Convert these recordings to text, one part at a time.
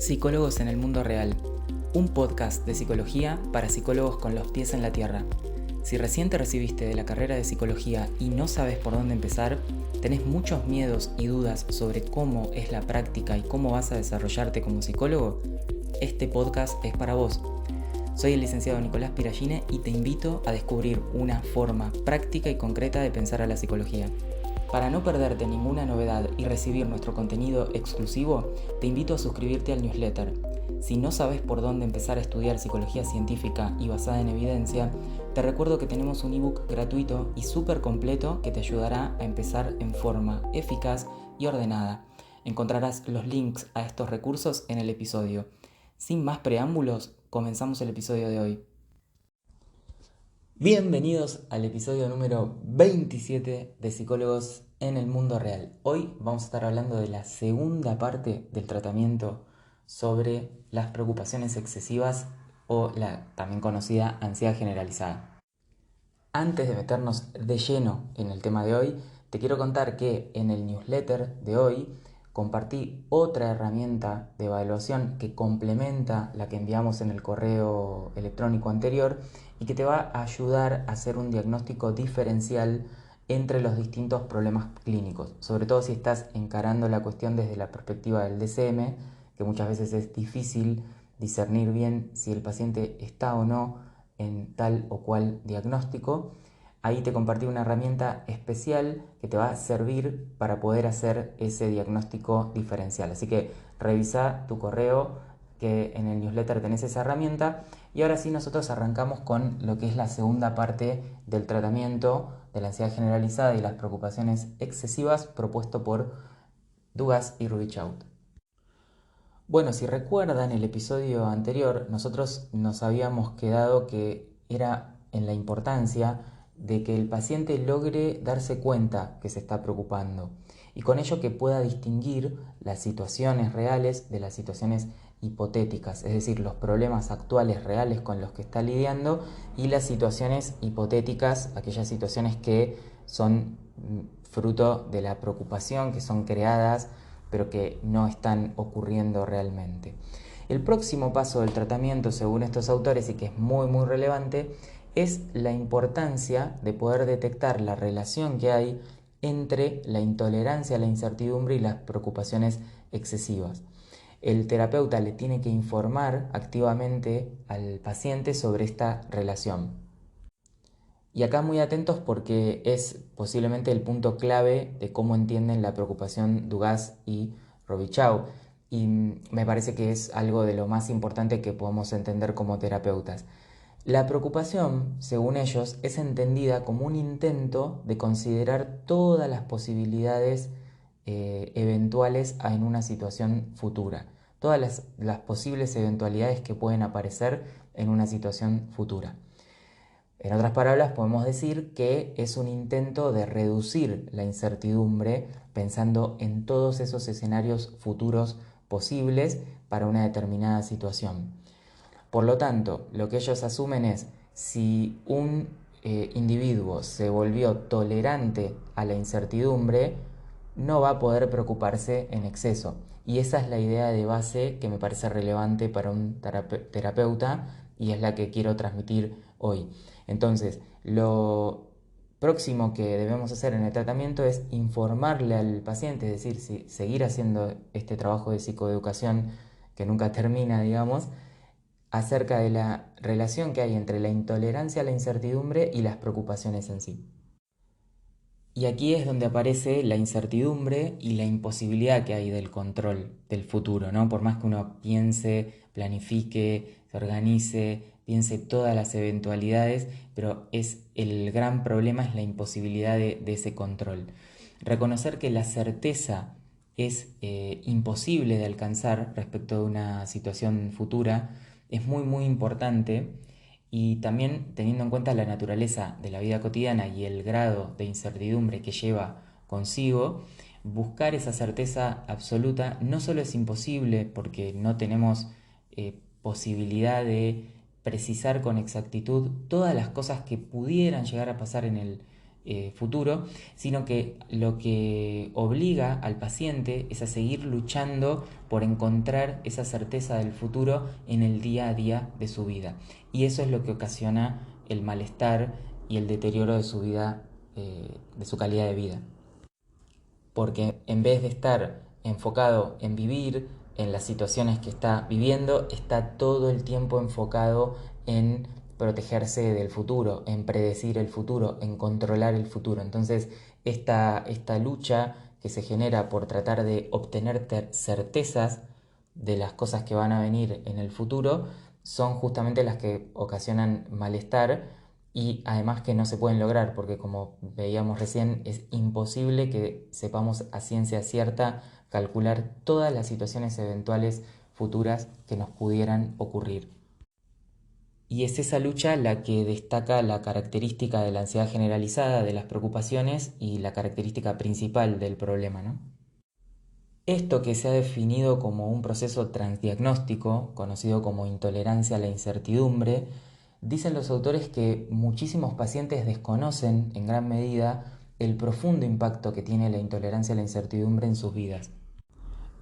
Psicólogos en el mundo real, un podcast de psicología para psicólogos con los pies en la tierra. Si recién te recibiste de la carrera de psicología y no sabes por dónde empezar, tenés muchos miedos y dudas sobre cómo es la práctica y cómo vas a desarrollarte como psicólogo, este podcast es para vos. Soy el licenciado Nicolás Piragine y te invito a descubrir una forma práctica y concreta de pensar a la psicología. Para no perderte ninguna novedad y recibir nuestro contenido exclusivo, te invito a suscribirte al newsletter. Si no sabes por dónde empezar a estudiar psicología científica y basada en evidencia, te recuerdo que tenemos un ebook gratuito y súper completo que te ayudará a empezar en forma eficaz y ordenada. Encontrarás los links a estos recursos en el episodio. Sin más preámbulos, comenzamos el episodio de hoy. Bienvenidos al episodio número 27 de Psicólogos en el Mundo Real. Hoy vamos a estar hablando de la segunda parte del tratamiento sobre las preocupaciones excesivas o la también conocida ansiedad generalizada. Antes de meternos de lleno en el tema de hoy, te quiero contar que en el newsletter de hoy compartí otra herramienta de evaluación que complementa la que enviamos en el correo electrónico anterior y que te va a ayudar a hacer un diagnóstico diferencial entre los distintos problemas clínicos, sobre todo si estás encarando la cuestión desde la perspectiva del DCM, que muchas veces es difícil discernir bien si el paciente está o no en tal o cual diagnóstico. Ahí te compartí una herramienta especial que te va a servir para poder hacer ese diagnóstico diferencial. Así que revisa tu correo, que en el newsletter tenés esa herramienta. Y ahora sí, nosotros arrancamos con lo que es la segunda parte del tratamiento de la ansiedad generalizada y las preocupaciones excesivas propuesto por Dugas y Robichaud. Bueno, si recuerdan el episodio anterior, nosotros nos habíamos quedado que era en la importancia de que el paciente logre darse cuenta que se está preocupando y con ello que pueda distinguir las situaciones reales de las situaciones hipotéticas, es decir, los problemas actuales reales con los que está lidiando y las situaciones hipotéticas, aquellas situaciones que son fruto de la preocupación, que son creadas pero que no están ocurriendo realmente. El próximo paso del tratamiento, según estos autores, y que es muy relevante, es la importancia de poder detectar la relación que hay entre la intolerancia a la incertidumbre y las preocupaciones excesivas. El terapeuta le tiene que informar activamente al paciente sobre esta relación. Y acá muy atentos porque es posiblemente el punto clave de cómo entienden la preocupación Dugas y Robichaud. Y me parece que es algo de lo más importante que podemos entender como terapeutas. La preocupación, según ellos, es entendida como un intento de considerar todas las posibilidades eventuales en una situación futura. Todas las posibles eventualidades que pueden aparecer en una situación futura. En otras palabras, podemos decir que es un intento de reducir la incertidumbre pensando en todos esos escenarios futuros posibles para una determinada situación. Por lo tanto, lo que ellos asumen es, si un individuo se volvió tolerante a la incertidumbre, no va a poder preocuparse en exceso. Y esa es la idea de base que me parece relevante para un terapeuta y es la que quiero transmitir hoy. Entonces, lo próximo que debemos hacer en el tratamiento es informarle al paciente, es decir, seguir haciendo este trabajo de psicoeducación que nunca termina, digamos, acerca de la relación que hay entre la intolerancia a la incertidumbre y las preocupaciones en sí. Y aquí es donde aparece la incertidumbre y la imposibilidad que hay del control del futuro, ¿no? Por más que uno piense, planifique, se organice, piense todas las eventualidades, pero el gran problema es la imposibilidad de ese control. Reconocer que la certeza es imposible de alcanzar respecto de una situación futura es muy importante y también teniendo en cuenta la naturaleza de la vida cotidiana y el grado de incertidumbre que lleva consigo, buscar esa certeza absoluta no solo es imposible porque no tenemos posibilidad de precisar con exactitud todas las cosas que pudieran llegar a pasar futuro, sino que lo que obliga al paciente es a seguir luchando por encontrar esa certeza del futuro en el día a día de su vida. Y eso es lo que ocasiona el malestar y el deterioro de su vida, de su calidad de vida. Porque en vez de estar enfocado en vivir, en las situaciones que está viviendo, está todo el tiempo enfocado en protegerse del futuro, en predecir el futuro, en controlar el futuro. Entonces, esta lucha que se genera por tratar de obtener certezas de las cosas que van a venir en el futuro son justamente las que ocasionan malestar y además que no se pueden lograr porque como veíamos recién es imposible que sepamos a ciencia cierta calcular todas las situaciones eventuales futuras que nos pudieran ocurrir. Y es esa lucha la que destaca la característica de la ansiedad generalizada, de las preocupaciones y la característica principal del problema, ¿no? Esto que se ha definido como un proceso transdiagnóstico, conocido como intolerancia a la incertidumbre, dicen los autores que muchísimos pacientes desconocen en gran medida el profundo impacto que tiene la intolerancia a la incertidumbre en sus vidas.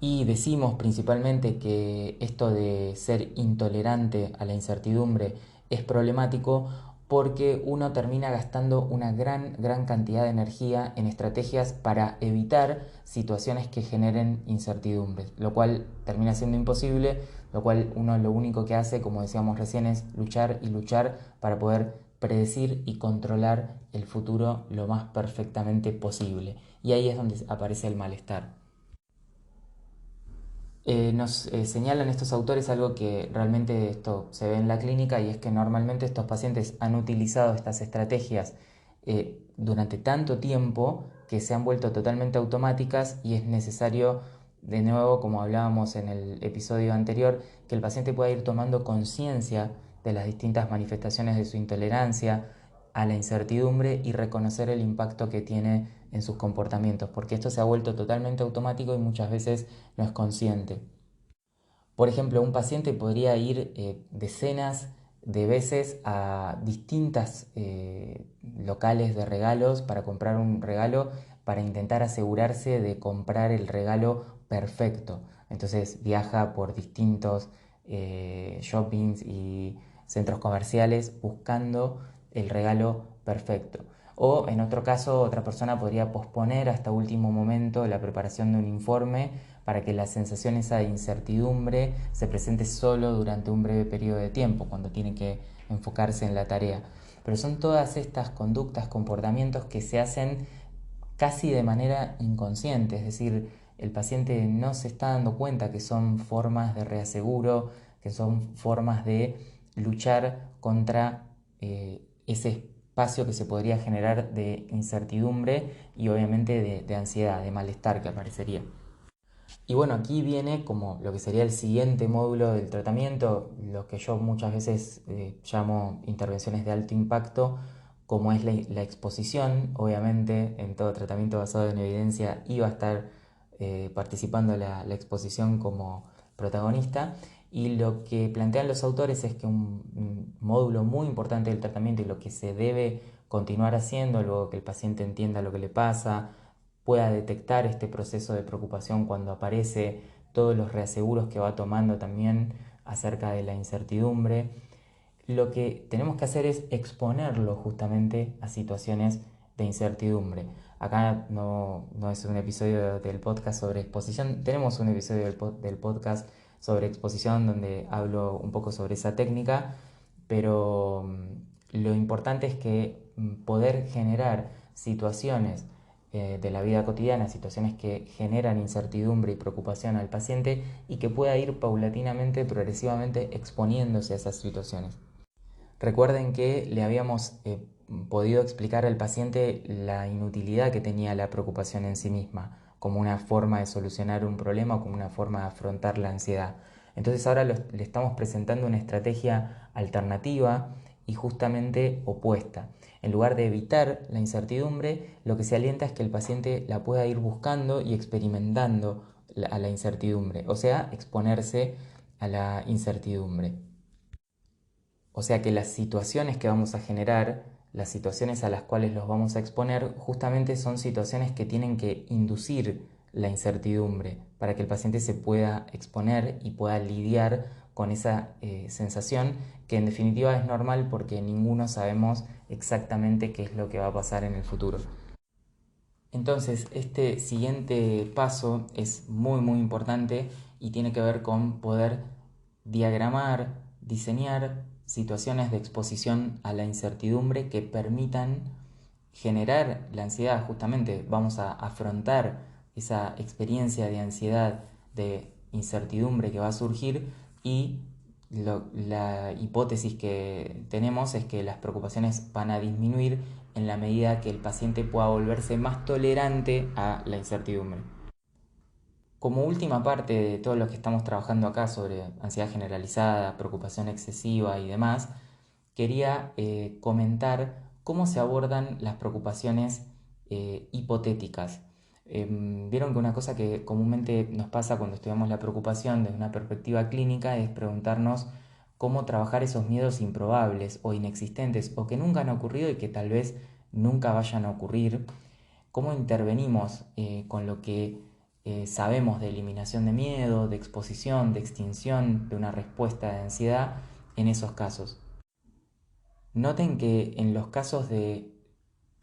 Y decimos principalmente que esto de ser intolerante a la incertidumbre es problemático porque uno termina gastando una gran cantidad de energía en estrategias para evitar situaciones que generen incertidumbre, lo cual termina siendo imposible, lo cual uno lo único que hace, como decíamos recién, es luchar y luchar para poder predecir y controlar el futuro lo más perfectamente posible. Y ahí es donde aparece el malestar. Nos señalan estos autores algo que realmente esto se ve en la clínica y es que normalmente estos pacientes han utilizado estas estrategias durante tanto tiempo que se han vuelto totalmente automáticas y es necesario, de nuevo, como hablábamos en el episodio anterior, que el paciente pueda ir tomando conciencia de las distintas manifestaciones de su intolerancia a la incertidumbre y reconocer el impacto que tiene en sus comportamientos, porque esto se ha vuelto totalmente automático y muchas veces no es consciente. Por ejemplo, un paciente podría ir decenas de veces a distintas locales de regalos para comprar un regalo, para intentar asegurarse de comprar el regalo perfecto. Entonces viaja por distintos shoppings y centros comerciales buscando el regalo perfecto. O en otro caso, otra persona podría posponer hasta último momento la preparación de un informe para que la sensación esa de incertidumbre se presente solo durante un breve periodo de tiempo, cuando tiene que enfocarse en la tarea. Pero son todas estas conductas, comportamientos que se hacen casi de manera inconsciente, es decir, el paciente no se está dando cuenta que son formas de reaseguro, que son formas de luchar contra ese espacio que se podría generar de incertidumbre y obviamente de ansiedad, de malestar que aparecería. Y bueno, aquí viene como lo que sería el siguiente módulo del tratamiento, lo que yo muchas veces llamo intervenciones de alto impacto, como es la exposición. Obviamente en todo tratamiento basado en evidencia iba a estar participando la exposición como protagonista. Y lo que plantean los autores es que un módulo muy importante del tratamiento y lo que se debe continuar haciendo, luego que el paciente entienda lo que le pasa, pueda detectar este proceso de preocupación cuando aparece, todos los reaseguros que va tomando también acerca de la incertidumbre. Lo que tenemos que hacer es exponerlo justamente a situaciones de incertidumbre. Acá no es un episodio del podcast sobre exposición, tenemos un episodio del podcast sobre exposición donde hablo un poco sobre esa técnica, pero lo importante es que poder generar situaciones de la vida cotidiana, situaciones que generan incertidumbre y preocupación al paciente y que pueda ir paulatinamente, progresivamente exponiéndose a esas situaciones. Recuerden que le habíamos podido explicar al paciente la inutilidad que tenía la preocupación en sí misma, como una forma de solucionar un problema o como una forma de afrontar la ansiedad. Entonces ahora le estamos presentando una estrategia alternativa y justamente opuesta. En lugar de evitar la incertidumbre, lo que se alienta es que el paciente la pueda ir buscando y experimentando a la incertidumbre, o sea, exponerse a la incertidumbre. O sea que las situaciones que vamos a generar las situaciones a las cuales los vamos a exponer justamente son situaciones que tienen que inducir la incertidumbre para que el paciente se pueda exponer y pueda lidiar con esa sensación que en definitiva es normal porque ninguno sabemos exactamente qué es lo que va a pasar en el futuro. Entonces, este siguiente paso es muy importante y tiene que ver con poder diagramar, diseñar situaciones de exposición a la incertidumbre que permitan generar la ansiedad. Justamente vamos a afrontar esa experiencia de ansiedad, de incertidumbre que va a surgir y la hipótesis que tenemos es que las preocupaciones van a disminuir en la medida que el paciente pueda volverse más tolerante a la incertidumbre. Como última parte de todo lo que estamos trabajando acá sobre ansiedad generalizada, preocupación excesiva y demás, quería comentar cómo se abordan las preocupaciones hipotéticas. Vieron que una cosa que comúnmente nos pasa cuando estudiamos la preocupación desde una perspectiva clínica es preguntarnos cómo trabajar esos miedos improbables o inexistentes o que nunca han ocurrido y que tal vez nunca vayan a ocurrir, cómo intervenimos con lo que sabemos de eliminación de miedo, de exposición, de extinción de una respuesta de ansiedad en esos casos. Noten que en los casos de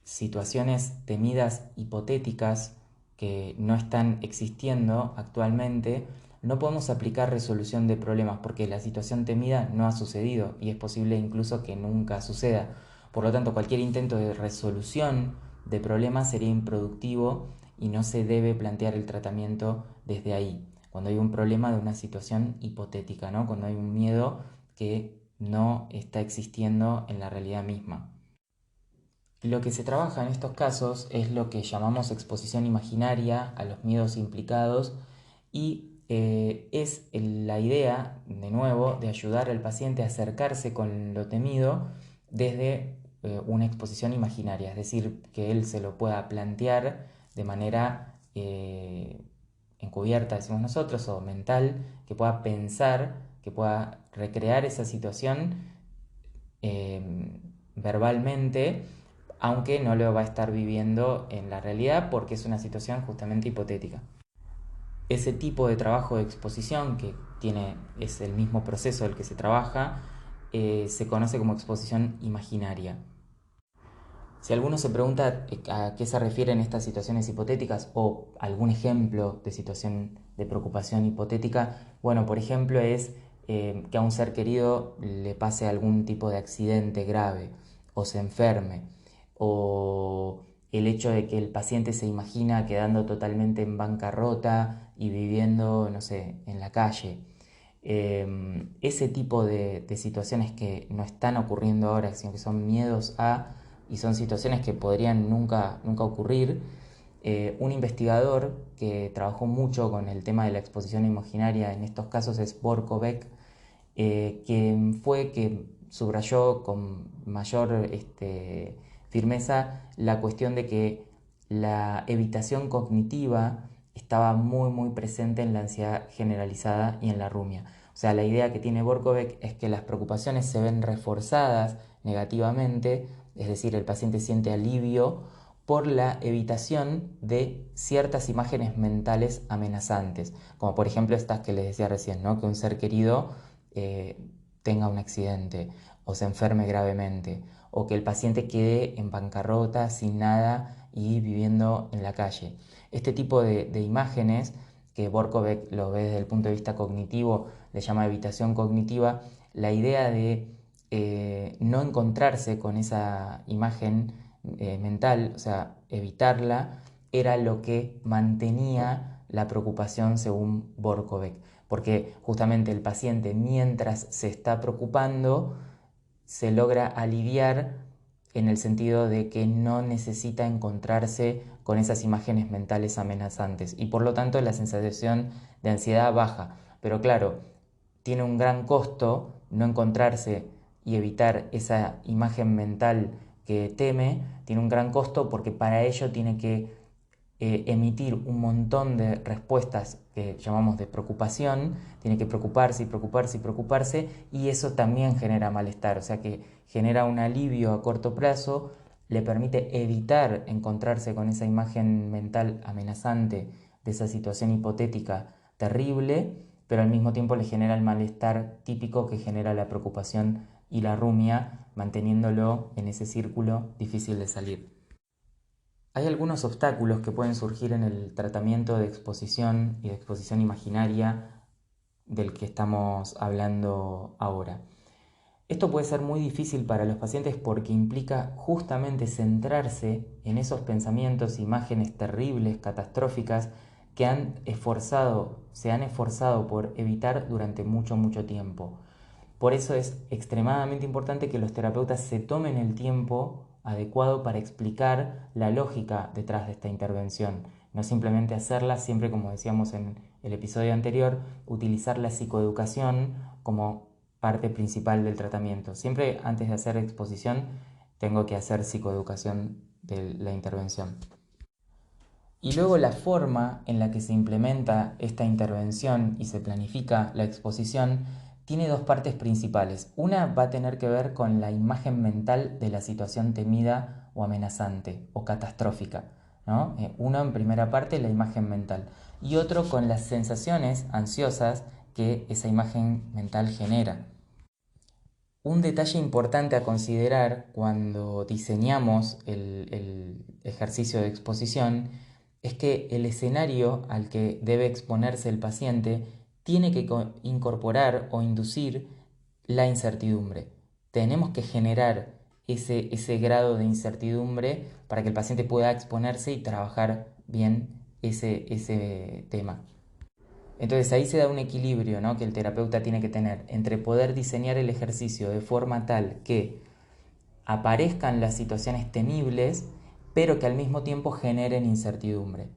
situaciones temidas hipotéticas que no están existiendo actualmente, no podemos aplicar resolución de problemas porque la situación temida no ha sucedido y es posible incluso que nunca suceda. Por lo tanto, cualquier intento de resolución de problemas sería improductivo y no se debe plantear el tratamiento desde ahí, cuando hay un problema de una situación hipotética, ¿no? Cuando hay un miedo que no está existiendo en la realidad misma. Lo que se trabaja en estos casos es lo que llamamos exposición imaginaria a los miedos implicados y es la idea, de nuevo, de ayudar al paciente a acercarse con lo temido desde una exposición imaginaria, es decir, que él se lo pueda plantear de manera encubierta, decimos nosotros, o mental, que pueda pensar, que pueda recrear esa situación verbalmente, aunque no lo va a estar viviendo en la realidad porque es una situación justamente hipotética. Ese tipo de trabajo de exposición, que es el mismo proceso del que se trabaja, se conoce como exposición imaginaria. Si alguno se pregunta a qué se refieren estas situaciones hipotéticas o algún ejemplo de situación de preocupación hipotética, bueno, por ejemplo es que a un ser querido le pase algún tipo de accidente grave o se enferme, o el hecho de que el paciente se imagina quedando totalmente en bancarrota y viviendo, no sé, en la calle. Ese tipo de situaciones que no están ocurriendo ahora, sino que son miedos a y son situaciones que podrían nunca ocurrir. Un investigador que trabajó mucho con el tema de la exposición imaginaria en estos casos es Borkovec, que subrayó con mayor firmeza la cuestión de que la evitación cognitiva estaba muy presente en la ansiedad generalizada y en la rumia. O sea, la idea que tiene Borkovec es que las preocupaciones se ven reforzadas negativamente, es decir, el paciente siente alivio por la evitación de ciertas imágenes mentales amenazantes, como por ejemplo estas que les decía recién, ¿no? Que un ser querido eh, tenga un accidente o se enferme gravemente, o que el paciente quede en bancarrota, sin nada y viviendo en la calle. Este tipo de imágenes, que Borkovec lo ve desde el punto de vista cognitivo, le llama evitación cognitiva, la idea de no encontrarse con esa imagen mental, o sea, evitarla, era lo que mantenía la preocupación según Borkovec, porque justamente el paciente mientras se está preocupando se logra aliviar en el sentido de que no necesita encontrarse con esas imágenes mentales amenazantes y por lo tanto la sensación de ansiedad baja. Pero claro, tiene un gran costo no encontrarse y evitar esa imagen mental que teme, tiene un gran costo porque para ello tiene que emitir un montón de respuestas que llamamos de preocupación, tiene que preocuparse y preocuparse y preocuparse, y eso también genera malestar, o sea que genera un alivio a corto plazo, le permite evitar encontrarse con esa imagen mental amenazante de esa situación hipotética terrible, pero al mismo tiempo le genera el malestar típico que genera la preocupación y la rumia, manteniéndolo en ese círculo difícil de salir. Hay algunos obstáculos que pueden surgir en el tratamiento de exposición y de exposición imaginaria del que estamos hablando ahora. Esto puede ser muy difícil para los pacientes porque implica justamente centrarse en esos pensamientos, imágenes terribles, catastróficas que se han esforzado por evitar durante mucho tiempo. Por eso es extremadamente importante que los terapeutas se tomen el tiempo adecuado para explicar la lógica detrás de esta intervención. No simplemente hacerla, siempre como decíamos en el episodio anterior, utilizar la psicoeducación como parte principal del tratamiento. Siempre antes de hacer exposición tengo que hacer psicoeducación de la intervención. Y luego la forma en la que se implementa esta intervención y se planifica la exposición tiene dos partes principales. Una va a tener que ver con la imagen mental de la situación temida o amenazante o catastrófica, ¿no? Uno en primera parte, la imagen mental, y otro con las sensaciones ansiosas que esa imagen mental genera. Un detalle importante a considerar cuando diseñamos el ejercicio de exposición es que el escenario al que debe exponerse el paciente tiene que incorporar o inducir la incertidumbre. Tenemos que generar ese grado de incertidumbre para que el paciente pueda exponerse y trabajar bien ese tema. Entonces ahí se da un equilibrio, ¿no?, que el terapeuta tiene que tener entre poder diseñar el ejercicio de forma tal que aparezcan las situaciones temibles, pero que al mismo tiempo generen incertidumbre.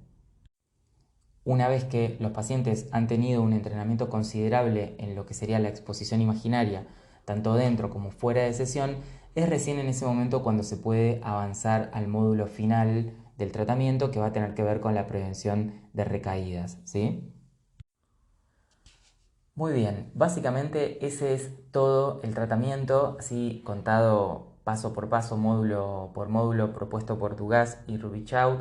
Una vez que los pacientes han tenido un entrenamiento considerable en lo que sería la exposición imaginaria, tanto dentro como fuera de sesión, es recién en ese momento cuando se puede avanzar al módulo final del tratamiento, que va a tener que ver con la prevención de recaídas, ¿sí? Muy bien, básicamente ese es todo el tratamiento, así contado paso por paso, módulo por módulo, propuesto por Dugas y Rubichaud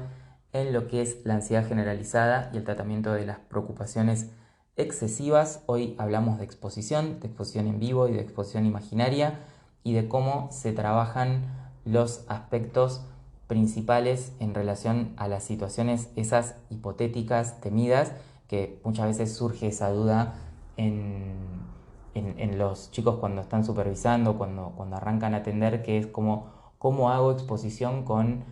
en lo que es la ansiedad generalizada y el tratamiento de las preocupaciones excesivas. Hoy hablamos de exposición en vivo y de exposición imaginaria y de cómo se trabajan los aspectos principales en relación a las situaciones esas hipotéticas, temidas, que muchas veces surge esa duda en los chicos cuando están supervisando, cuando arrancan a atender, que es como cómo hago exposición con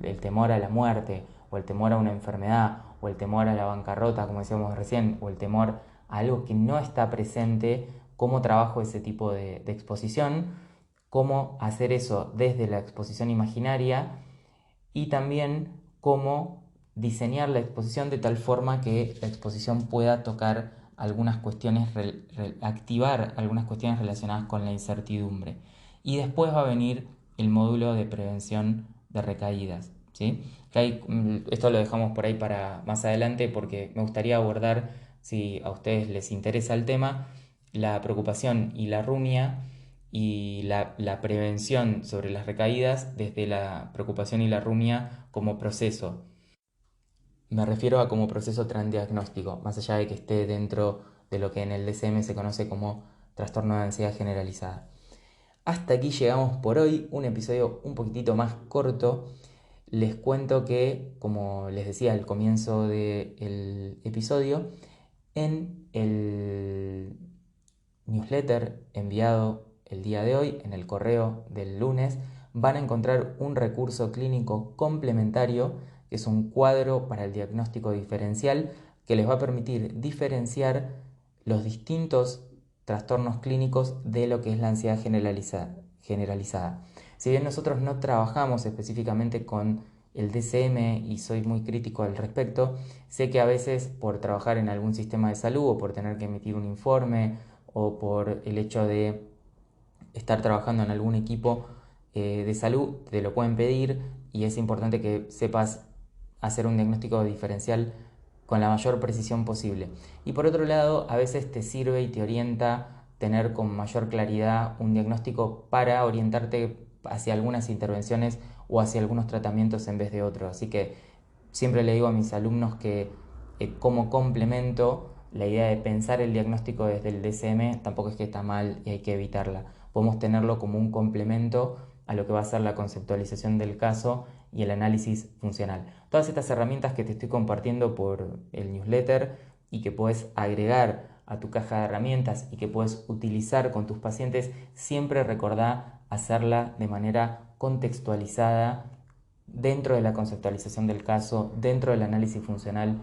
el temor a la muerte, o el temor a una enfermedad, o el temor a la bancarrota, como decíamos recién, o el temor a algo que no está presente, cómo trabajo ese tipo de exposición, cómo hacer eso desde la exposición imaginaria y también cómo diseñar la exposición de tal forma que la exposición pueda tocar algunas cuestiones, activar algunas cuestiones relacionadas con la incertidumbre. Y después va a venir el módulo de prevención de recaídas, ¿sí? Esto lo dejamos por ahí para más adelante porque me gustaría abordar, si a ustedes les interesa el tema, la preocupación y la rumia y la prevención sobre las recaídas desde la preocupación y la rumia como proceso. Me refiero a como proceso transdiagnóstico, más allá de que esté dentro de lo que en el DCM se conoce como trastorno de ansiedad generalizada. Hasta aquí llegamos por hoy, un episodio un poquitito más corto. Les cuento que, como les decía al comienzo del episodio, en el newsletter enviado el día de hoy, en el correo del lunes, van a encontrar un recurso clínico complementario, que es un cuadro para el diagnóstico diferencial, que les va a permitir diferenciar los distintos trastornos clínicos de lo que es la ansiedad generalizada. Si bien nosotros no trabajamos específicamente con el DCM y soy muy crítico al respecto, sé que a veces por trabajar en algún sistema de salud o por tener que emitir un informe o por el hecho de estar trabajando en algún equipo de salud, te lo pueden pedir y es importante que sepas hacer un diagnóstico diferencial con la mayor precisión posible. Y por otro lado, a veces te sirve y te orienta tener con mayor claridad un diagnóstico para orientarte hacia algunas intervenciones o hacia algunos tratamientos en vez de otros. Así que siempre le digo a mis alumnos que como complemento, la idea de pensar el diagnóstico desde el DSM tampoco es que está mal y hay que evitarla. Podemos tenerlo como un complemento a lo que va a ser la conceptualización del caso y el análisis funcional. Todas estas herramientas que te estoy compartiendo por el newsletter y que puedes agregar a tu caja de herramientas y que puedes utilizar con tus pacientes, siempre recordá hacerla de manera contextualizada dentro de la conceptualización del caso, dentro del análisis funcional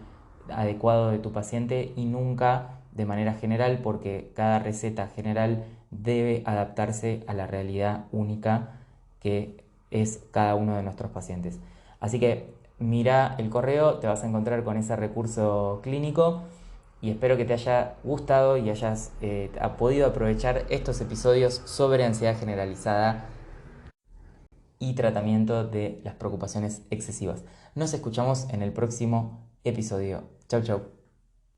adecuado de tu paciente y nunca de manera general, porque cada receta general debe adaptarse a la realidad única que es cada uno de nuestros pacientes. Así que mira el correo, te vas a encontrar con ese recurso clínico y espero que te haya gustado y hayas podido aprovechar estos episodios sobre ansiedad generalizada y tratamiento de las preocupaciones excesivas. Nos escuchamos en el próximo episodio. Chau, chau.